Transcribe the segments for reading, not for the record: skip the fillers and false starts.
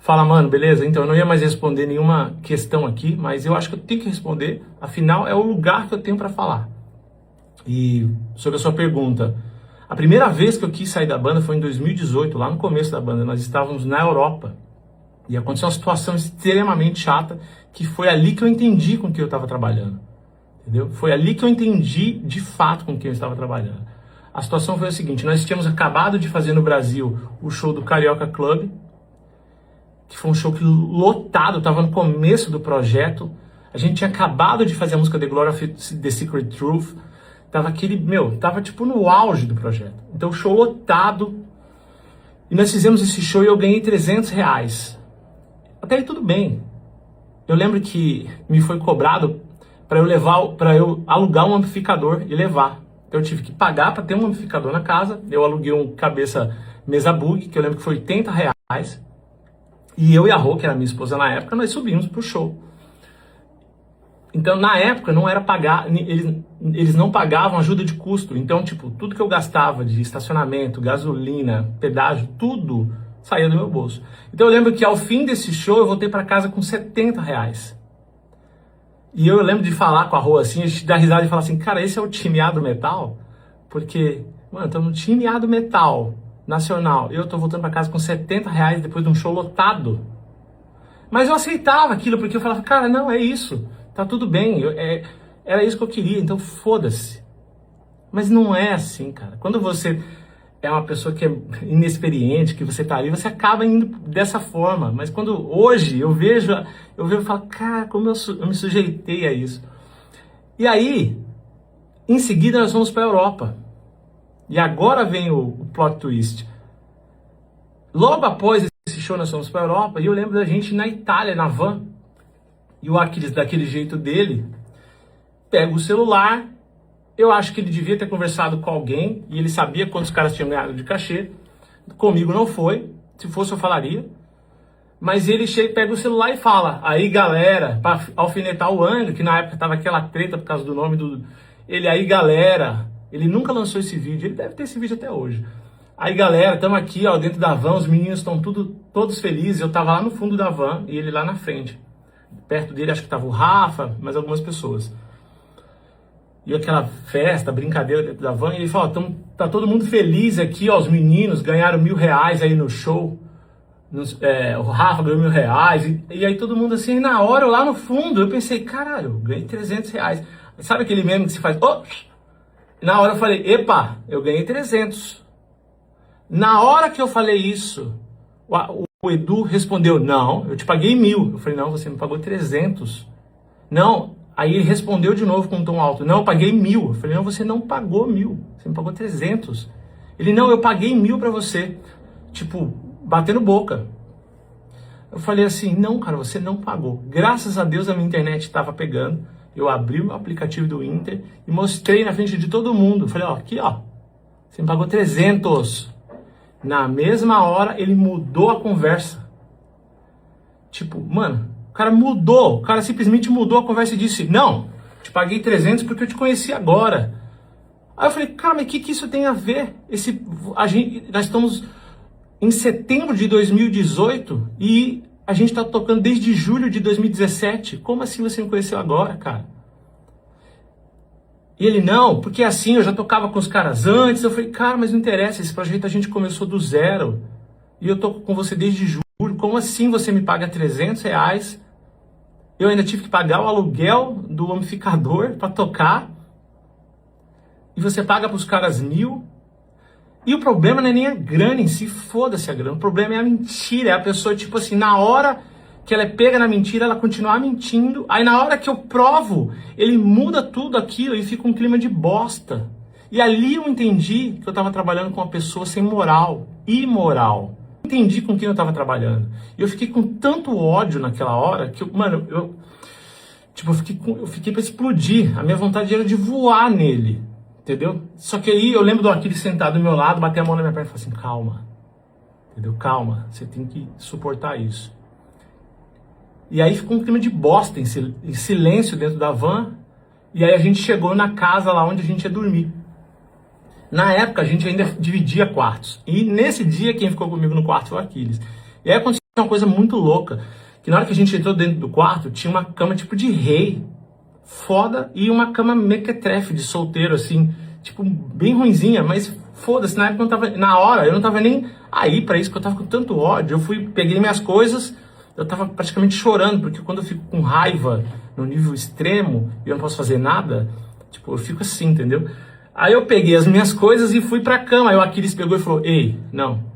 Fala, mano, beleza? Então, eu não ia mais responder nenhuma questão aqui, mas eu acho que eu tenho que responder, afinal, é o lugar que eu tenho pra falar. E sobre a sua pergunta, a primeira vez que eu quis sair da banda foi em 2018, lá no começo da banda. Nós estávamos na Europa e aconteceu uma situação extremamente chata, que foi ali que eu entendi com quem eu estava trabalhando. Entendeu? Foi ali que eu entendi de fato com quem eu estava trabalhando. A situação foi a seguinte: nós tínhamos acabado de fazer no Brasil o show do Carioca Club, que foi um show que lotado, estava no começo do projeto. A gente tinha acabado de fazer a música The Glory of the Secret Truth. Tava tipo no auge do projeto. Então o show lotado. E nós fizemos esse show e eu ganhei R$300. Até aí tudo bem. Eu lembro que me foi cobrado para eu alugar um amplificador e levar. Eu tive que pagar para ter um amplificador na casa. Eu aluguei um cabeça mesa bug, que eu lembro que foi R$80. E eu e a Rô, que era minha esposa na época, nós subimos pro show. Então, na época, não era pagar, eles não pagavam ajuda de custo. Então, tipo, tudo que eu gastava de estacionamento, gasolina, pedágio, tudo saía do meu bolso. Então, eu lembro que ao fim desse show, eu voltei para casa com R$70. E eu lembro de falar com a Rô assim, a gente dá risada e falar assim, cara, esse é o time A do metal? Porque, mano, estamos no time A do metal nacional. Eu tô voltando para casa com R$70 depois de um show lotado. Mas eu aceitava aquilo, porque eu falava, cara, não, é isso. Tá tudo bem, era isso que eu queria, então foda-se. Mas não é assim, cara. Quando você é uma pessoa que é inexperiente, que você tá ali, você acaba indo dessa forma. Mas quando hoje eu vejo e falo, cara, como eu me sujeitei a isso. E aí, em seguida nós vamos para a Europa. E agora vem o plot twist. Logo após esse show nós fomos para a Europa e eu lembro da gente na Itália, na van. E o Aquiles, daquele jeito dele, pega o celular. Eu acho que ele devia ter conversado com alguém e ele sabia quantos caras tinham ganhado de cachê. Comigo não foi. Se fosse eu falaria. Mas ele chega, pega o celular e fala, aí galera, pra alfinetar o Angra, que na época tava aquela treta por causa do nome do... Ele, aí galera, ele nunca lançou esse vídeo, ele deve ter esse vídeo até hoje. Aí galera, estamos aqui ó, dentro da van, os meninos estão todos felizes, eu tava lá no fundo da van e ele lá na frente. Perto dele acho que tava o Rafa, mais algumas pessoas. E aquela festa, brincadeira dentro da van, e ele falou, tá todo mundo feliz aqui, ó, os meninos ganharam R$1.000 aí no show, o Rafa ganhou R$1.000, e aí todo mundo assim, na hora, eu lá no fundo, eu pensei, caralho, eu ganhei R$300. Sabe aquele meme que se faz, oh! Na hora eu falei, epa, eu ganhei 300. Na hora que eu falei isso, o Edu respondeu, não, eu te paguei 1.000. Eu falei, não, você me pagou 300. Não, aí ele respondeu de novo com um tom alto, não, eu paguei 1.000. Eu falei, não, você não pagou 1.000, você me pagou 300. Ele, não, eu paguei 1.000 pra você. Tipo, batendo boca. Eu falei assim, não, cara, você não pagou. Graças a Deus a minha internet estava pegando. Eu abri o aplicativo do Inter e mostrei na frente de todo mundo. Eu falei, ó, aqui, ó, você me pagou 300. Na mesma hora, ele mudou a conversa. Tipo, mano, o cara simplesmente mudou a conversa e disse, não, te paguei 300 porque eu te conheci agora. Aí eu falei, cara, mas o que isso tem a ver? Nós estamos em setembro de 2018 e a gente tá tocando desde julho de 2017. Como assim você me conheceu agora, cara? E ele, não, porque assim, eu já tocava com os caras antes. Eu falei, cara, mas não interessa, esse projeto a gente começou do zero. E eu tô com você desde julho. Como assim você me paga R$300? Eu ainda tive que pagar o aluguel do amplificador para tocar. E você paga pros caras 1.000. E o problema não é nem a grana em si, foda-se a grana. O problema é a mentira, é a pessoa, tipo assim, na hora que ela é pega na mentira, ela continua mentindo. Aí na hora que eu provo, ele muda tudo aquilo e fica um clima de bosta. E ali eu entendi que eu tava trabalhando com uma pessoa sem moral, imoral. Entendi com quem eu tava trabalhando. E eu fiquei com tanto ódio naquela hora que, mano, eu fiquei pra explodir. A minha vontade era de voar nele. Entendeu? Só que aí eu lembro do Aquiles sentado do meu lado, bater a mão na minha perna e falar assim, calma. Entendeu? Calma, você tem que suportar isso. E aí ficou um clima de bosta, em silêncio dentro da van. E aí a gente chegou na casa lá onde a gente ia dormir. Na época a gente ainda dividia quartos. E nesse dia quem ficou comigo no quarto foi o Aquiles. E aí aconteceu uma coisa muito louca, que na hora que a gente entrou dentro do quarto, tinha uma cama tipo de rei, foda, e uma cama mequetrefe de solteiro, assim, tipo, bem ruinzinha, mas foda-se, na época eu não tava, na hora, eu não tava nem aí pra isso, porque eu tava com tanto ódio, eu fui, peguei minhas coisas, eu tava praticamente chorando, porque quando eu fico com raiva no nível extremo, e eu não posso fazer nada, tipo, eu fico assim, entendeu? Aí eu peguei as minhas coisas e fui pra cama, aí o Aquiles pegou e falou, ei, não,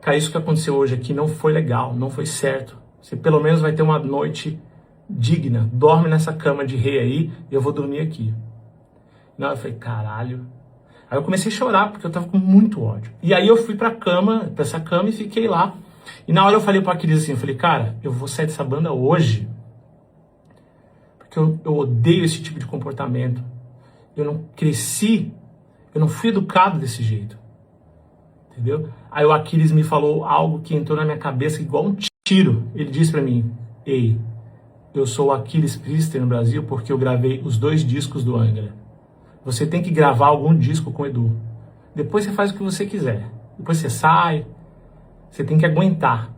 cara, isso que aconteceu hoje aqui não foi legal, não foi certo. Você pelo menos vai ter uma noite digna. Dorme nessa cama de rei aí e eu vou dormir aqui. Não, eu falei, caralho. Aí eu comecei a chorar porque eu tava com muito ódio. E aí eu fui pra essa cama e fiquei lá. E na hora eu falei pro Aquiles assim, eu falei, cara, eu vou sair dessa banda hoje porque eu odeio esse tipo de comportamento. Eu não cresci, eu não fui educado desse jeito. Entendeu? Aí o Aquiles me falou algo que entrou na minha cabeça igual um tiro. Ele disse pra mim, ei, eu sou o Aquiles Priester no Brasil porque eu gravei os 2 discos do Angra. Você tem que gravar algum disco com o Edu. Depois você faz o que você quiser. Depois você sai. Você tem que aguentar.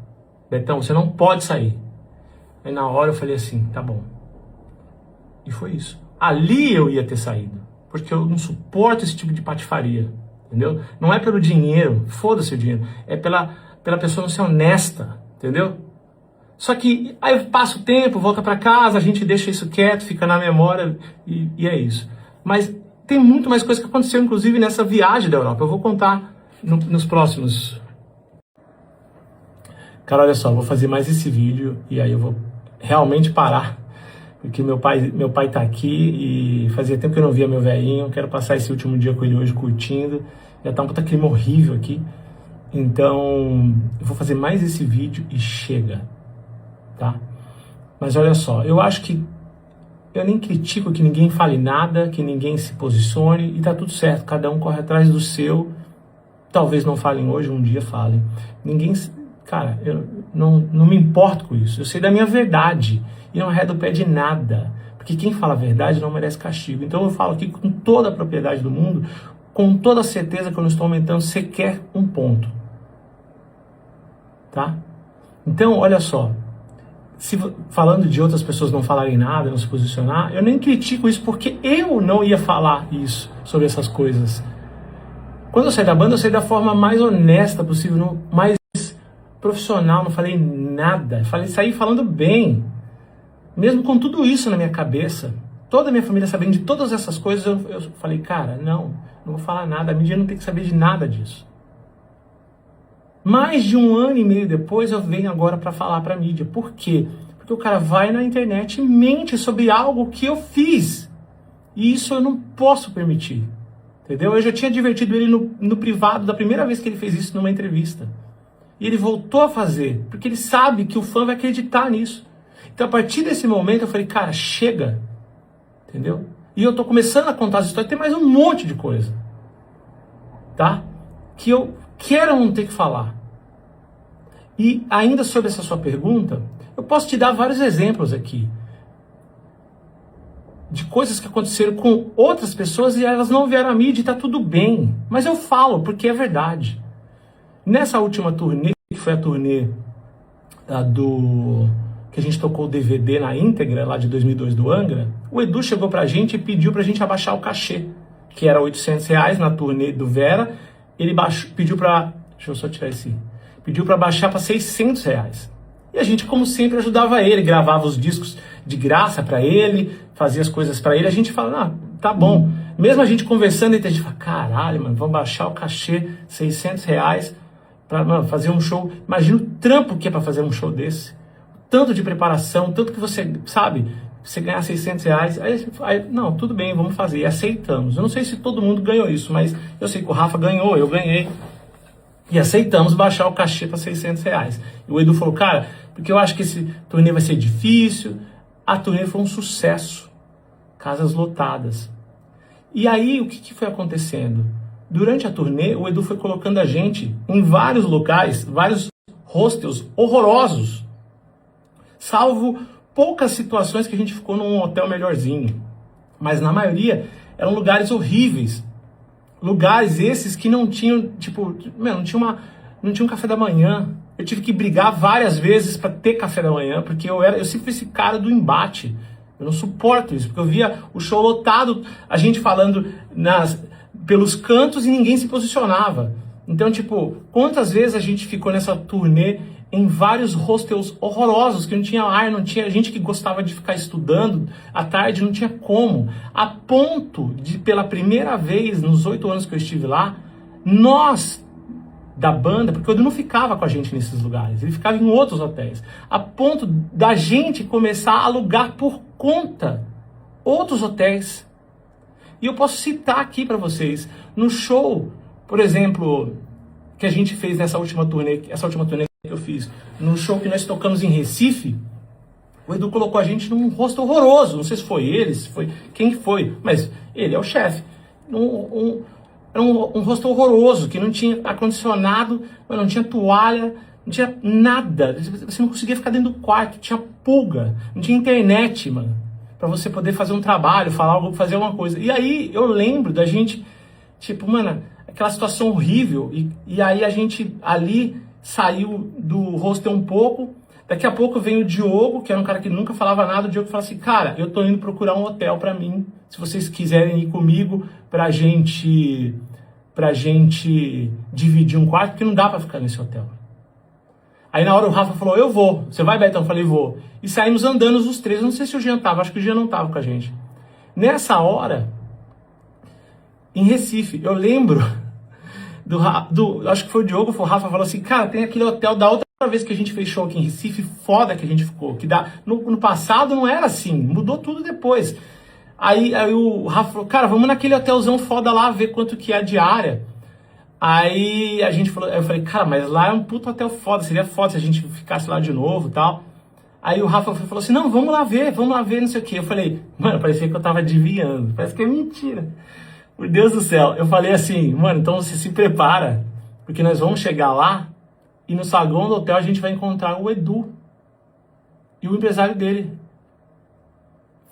Betão, você não pode sair. Aí na hora eu falei assim, tá bom. E foi isso. Ali eu ia ter saído. Porque eu não suporto esse tipo de patifaria. Entendeu? Não é pelo dinheiro, foda-se o dinheiro. É pela pessoa não ser honesta. Entendeu? Só que aí passa o tempo, volta pra casa, a gente deixa isso quieto, fica na memória e é isso. Mas tem muito mais coisa que aconteceu, inclusive nessa viagem da Europa. Eu vou contar nos próximos. Cara, olha só, vou fazer mais esse vídeo e aí eu vou realmente parar. Porque meu pai tá aqui e fazia tempo que eu não via meu velhinho. Quero passar esse último dia com ele hoje curtindo. Já tá um puta clima horrível aqui. Então, eu vou fazer mais esse vídeo e chega. Tá? Mas olha só, eu acho que eu nem critico que ninguém fale nada, que ninguém se posicione e tá tudo certo, cada um corre atrás do seu. Talvez não falem hoje, um dia falem. Ninguém, cara, eu não me importo com isso. Eu sei da minha verdade e não arredo o pé de nada, porque quem fala a verdade não merece castigo. Então eu falo aqui com toda a propriedade do mundo, com toda a certeza que eu não estou aumentando sequer um ponto. Tá? Então, olha só, falando de outras pessoas não falarem nada, não se posicionar, eu nem critico isso porque eu não ia falar isso, sobre essas coisas. Quando eu saí da banda, eu saí da forma mais honesta possível, mais profissional, não falei nada, saí falando bem, mesmo com tudo isso na minha cabeça, toda a minha família sabendo de todas essas coisas, eu falei, cara, não vou falar nada, a mídia não tem que saber de nada disso. Mais de 1 ano e meio depois, eu venho agora para falar para a mídia. Por quê? Porque o cara vai na internet e mente sobre algo que eu fiz. E isso eu não posso permitir. Entendeu? Eu já tinha divertido ele no privado da primeira vez que ele fez isso numa entrevista. E ele voltou a fazer, porque ele sabe que o fã vai acreditar nisso. Então, a partir desse momento, eu falei, cara, chega. Entendeu? E eu tô começando a contar as histórias, tem mais um monte de coisa. Tá? Que eu quero não ter que falar. E ainda sobre essa sua pergunta, eu posso te dar vários exemplos aqui de coisas que aconteceram com outras pessoas e elas não vieram à mídia e tá tudo bem. Mas eu falo porque é verdade. Nessa última turnê, que foi a turnê que a gente tocou o DVD na íntegra, lá de 2002 do Angra, o Edu chegou pra gente e pediu pra gente abaixar o cachê, que era R$800 na turnê do Vera. Ele pediu pra... Deixa eu só tirar esse... Pediu para baixar para R$600. E a gente, como sempre, ajudava ele, gravava os discos de graça para ele, fazia as coisas para ele. A gente fala, ah, tá bom. Mesmo a gente conversando, a gente fala, caralho, mano, vamos baixar o cachê, R$600 para fazer um show. Imagina o trampo que é para fazer um show desse. Tanto de preparação, tanto que você, sabe, você ganhar R$600. Aí, não, tudo bem, vamos fazer. E aceitamos. Eu não sei se todo mundo ganhou isso, mas eu sei que o Rafa ganhou, eu ganhei. E aceitamos baixar o cachê para R$600. E o Edu falou, cara, porque eu acho que esse turnê vai ser difícil. A turnê foi um sucesso. Casas lotadas. E aí, o que foi acontecendo? Durante a turnê, o Edu foi colocando a gente em vários locais, vários hostels horrorosos. Salvo poucas situações que a gente ficou num hotel melhorzinho. Mas na maioria, eram lugares horríveis. Lugares esses que não tinham, tipo, não tinha um café da manhã, Eu tive que brigar várias vezes para ter café da manhã, porque eu sempre fui esse cara do embate. Eu não suporto isso, porque eu via o show lotado, a gente falando pelos cantos e ninguém se posicionava. Então, tipo, quantas vezes a gente ficou nessa turnê em vários hostels horrorosos, que não tinha ar, não tinha gente que gostava de ficar estudando à tarde, não tinha como. A ponto de, pela primeira vez, nos 8 anos que eu estive lá, nós da banda, porque o Edu não ficava com a gente nesses lugares, ele ficava em outros hotéis, a ponto da gente começar a alugar por conta outros hotéis. E eu posso citar aqui para vocês, no show, por exemplo, que a gente fez nessa última turnê, que eu fiz, no show que nós tocamos em Recife, o Edu colocou a gente num hostel horroroso, não sei se foi ele, se foi quem foi, mas ele é o chefe. Era um hostel horroroso, que não tinha ar-condicionado, não tinha toalha, não tinha nada. Você não conseguia ficar dentro do quarto, tinha pulga, não tinha internet, mano, pra você poder fazer um trabalho, falar algo, fazer alguma coisa. E aí eu lembro da gente, tipo, mano, aquela situação horrível, e aí a gente ali saiu do hostel um pouco. Daqui a pouco vem o Diogo, que era um cara que nunca falava nada. O Diogo fala assim, cara, eu tô indo procurar um hotel pra mim, se vocês quiserem ir comigo pra gente dividir um quarto, porque não dá pra ficar nesse hotel. Aí na hora o Rafa falou, eu vou. Você vai, Betão? Eu falei, vou. E saímos andando os três. Eu não sei se o Jean tava, acho que o Jean não tava com a gente. Nessa hora, em Recife, eu lembro acho que foi o Diogo, foi o Rafa, falou assim, cara, tem aquele hotel da outra vez que a gente fez show aqui em Recife, foda que a gente ficou, que no passado não era assim, mudou tudo depois. Aí o Rafa falou, cara, vamos naquele hotelzão foda lá, ver quanto que é a diária. Aí a gente falou, eu falei, cara, mas lá é um puto hotel foda, seria foda se a gente ficasse lá de novo e tal. Aí o Rafa falou assim, não, vamos lá ver, não sei o que. Eu falei, mano, parecia que eu tava adivinhando, parece que é mentira. Por Deus do céu, eu falei assim, mano, então você se prepara, porque nós vamos chegar lá e no saguão do hotel a gente vai encontrar o Edu e o empresário dele,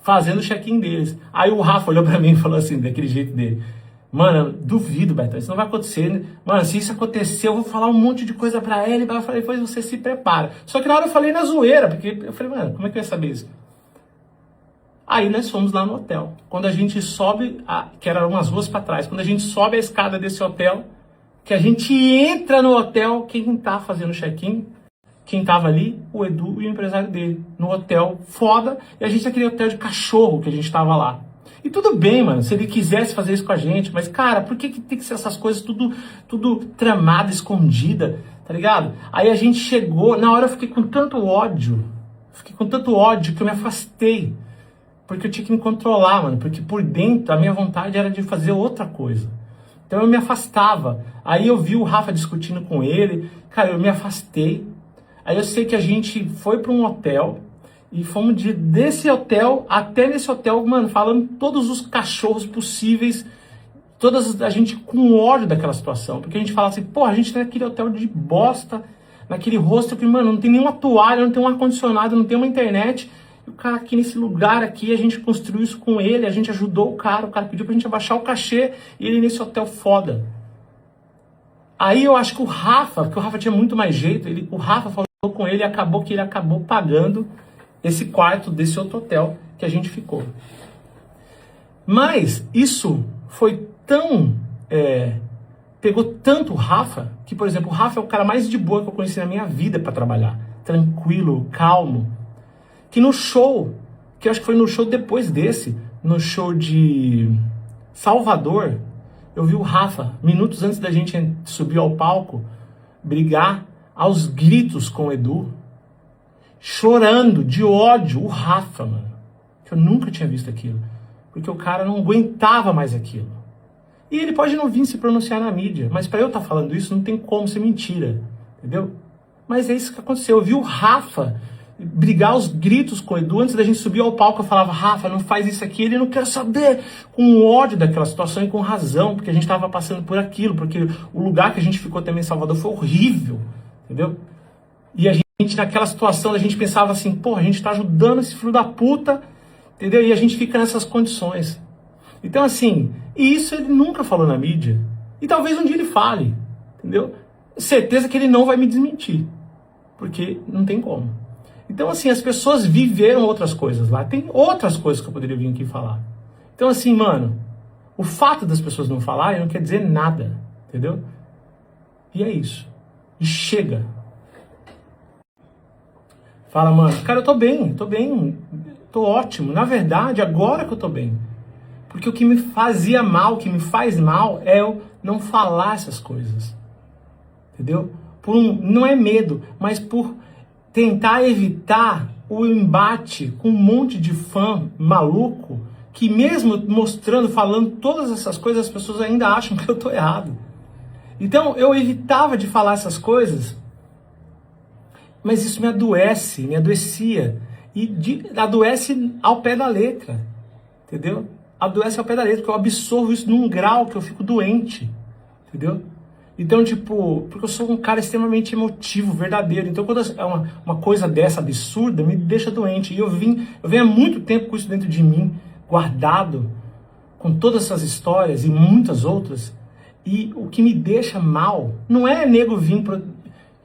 fazendo o check-in deles. Aí o Rafa olhou pra mim e falou assim, daquele jeito dele, mano, duvido, Betão, isso não vai acontecer, né? Mano, se isso acontecer, eu vou falar um monte de coisa pra ele. Eu falei, pois você se prepara. Só que na hora eu falei na zoeira, porque eu falei, mano, como é que eu ia saber isso? Aí nós fomos lá no hotel. Quando a gente sobe, que eram umas ruas para trás, quando a gente sobe a escada desse hotel, que a gente entra no hotel, quem tá fazendo check-in, quem tava ali, o Edu e o empresário dele, no hotel foda, e a gente naquele hotel de cachorro que a gente tava lá. E tudo bem, mano, se ele quisesse fazer isso com a gente, mas cara, por que tem que ser essas coisas tudo tramada, escondida, tá ligado? Aí a gente chegou, na hora eu fiquei com tanto ódio que eu me afastei. Porque eu tinha que me controlar, mano. Porque por dentro a minha vontade era de fazer outra coisa. Então eu me afastava. Aí eu vi o Rafa discutindo com ele. Cara, eu me afastei. Aí eu sei que a gente foi para um hotel. E fomos desse hotel até nesse hotel, mano, falando todos os cachorros possíveis. A gente com ódio daquela situação. Porque a gente fala assim, pô, a gente tá naquele hotel de bosta. Naquele hostel que, mano, não tem nenhuma toalha, não tem um ar-condicionado, não tem uma internet. O cara aqui nesse lugar aqui, a gente construiu isso com ele, a gente ajudou o cara pediu pra gente abaixar o cachê e ele nesse hotel foda. Aí eu acho que o Rafa tinha muito mais jeito, o Rafa falou com ele e acabou que ele acabou pagando esse quarto desse outro hotel que a gente ficou. Mas isso foi tão... pegou tanto o Rafa, que por exemplo, o Rafa é o cara mais de boa que eu conheci na minha vida pra trabalhar. Tranquilo, calmo. Que no show, que eu acho que foi no show depois desse, no show de Salvador, eu vi o Rafa, minutos antes da gente subir ao palco, brigar aos gritos com o Edu, chorando de ódio, o Rafa, mano, que eu nunca tinha visto aquilo, porque o cara não aguentava mais aquilo. E ele pode não vir se pronunciar na mídia, mas pra eu estar falando isso não tem como ser mentira, entendeu? Mas é isso que aconteceu, eu vi o Rafa brigar aos gritos com o Edu, antes da gente subir ao palco, eu falava, Rafa, não faz isso aqui, ele não quer saber, com ódio daquela situação e com razão, porque a gente estava passando por aquilo, porque o lugar que a gente ficou também em Salvador foi horrível, entendeu? E a gente naquela situação, a gente pensava assim, pô, a gente tá ajudando esse filho da puta, entendeu? E a gente fica nessas condições. Então assim, e isso ele nunca falou na mídia, e talvez um dia ele fale, entendeu? Certeza que ele não vai me desmentir. porque não tem como. Então, assim, as pessoas viveram outras coisas lá. Tem outras coisas que eu poderia vir aqui falar. Então, assim, mano, o fato das pessoas não falarem não quer dizer nada, entendeu? E é isso. E chega. Fala, mano, cara, eu tô bem, tô ótimo. Na verdade, agora que eu tô bem. Porque o que me fazia mal, o que me faz mal, é eu não falar essas coisas. Entendeu? Não é medo, mas por tentar evitar o embate com um monte de fã maluco, que mesmo mostrando, falando todas essas coisas, as pessoas ainda acham que eu tô errado. Então, eu evitava de falar essas coisas, mas isso me adoece, me adoecia. E adoece ao pé da letra, entendeu? Adoece ao pé da letra, porque eu absorvo isso num grau que eu fico doente, entendeu? Então, tipo, porque eu sou um cara extremamente emotivo, verdadeiro. Então, quando é uma coisa dessa absurda, me deixa doente. E eu venho há muito tempo com isso dentro de mim, guardado, com todas essas histórias e muitas outras. E o que me deixa mal não é nego vir pra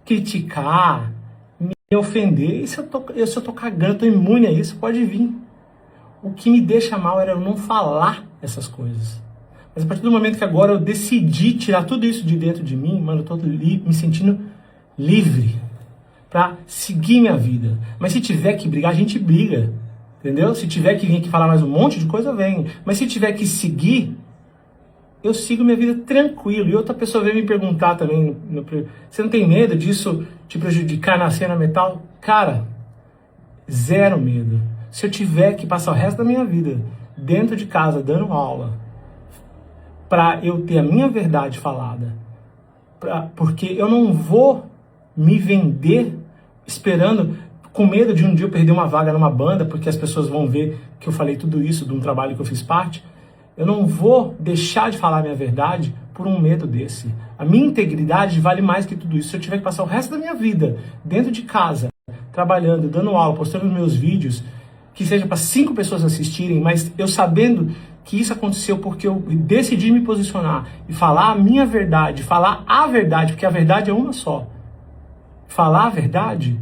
criticar, me ofender. Isso eu tô cagando, tô imune a isso, pode vir. O que me deixa mal era eu não falar essas coisas. Mas a partir do momento que agora eu decidi tirar tudo isso de dentro de mim, mano, eu tô me sentindo livre pra seguir minha vida. Mas se tiver que brigar, a gente briga, entendeu? Se tiver que vir aqui falar mais um monte de coisa, eu venho. Mas se tiver que seguir, eu sigo minha vida tranquilo. E outra pessoa veio me perguntar também, você não tem medo disso te prejudicar na cena metal? Cara, zero medo. Se eu tiver que passar o resto da minha vida dentro de casa dando aula, para eu ter a minha verdade falada, porque eu não vou me vender esperando, com medo de um dia eu perder uma vaga numa banda, porque as pessoas vão ver que eu falei tudo isso de um trabalho que eu fiz parte. Eu não vou deixar de falar a minha verdade por um medo desse. A minha integridade vale mais que tudo isso. Se eu tiver que passar o resto da minha vida dentro de casa, trabalhando, dando aula, postando meus vídeos, que seja para 5 pessoas assistirem, mas eu sabendo que isso aconteceu porque eu decidi me posicionar e falar a minha verdade, falar a verdade, porque a verdade é uma só. Falar a verdade,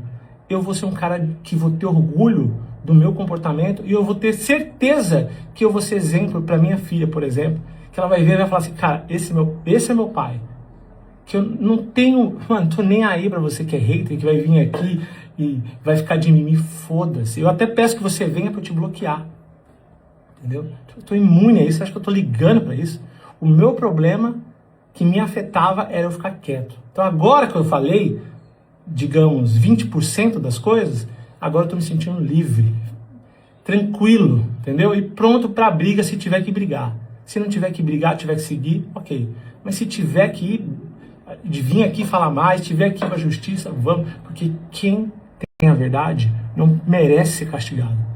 eu vou ser um cara que vou ter orgulho do meu comportamento e eu vou ter certeza que eu vou ser exemplo para minha filha, por exemplo, que ela vai ver e vai falar assim, cara, esse é meu pai. Que eu não tenho, mano, tô nem aí pra você que é hater, que vai vir aqui e vai ficar de mimimi, foda-se. Eu até peço que você venha pra eu te bloquear. Entendeu? Eu tô imune a isso, acho que eu tô ligando pra isso. O meu problema que me afetava era eu ficar quieto. Então agora que eu falei, digamos, 20% das coisas, agora eu tô me sentindo livre, tranquilo, entendeu? E pronto pra briga se tiver que brigar. Se não tiver que brigar, tiver que seguir, ok. Mas se tiver que ir, de vir aqui falar mais, tiver aqui pra justiça, vamos. Porque quem tem a verdade não merece ser castigado.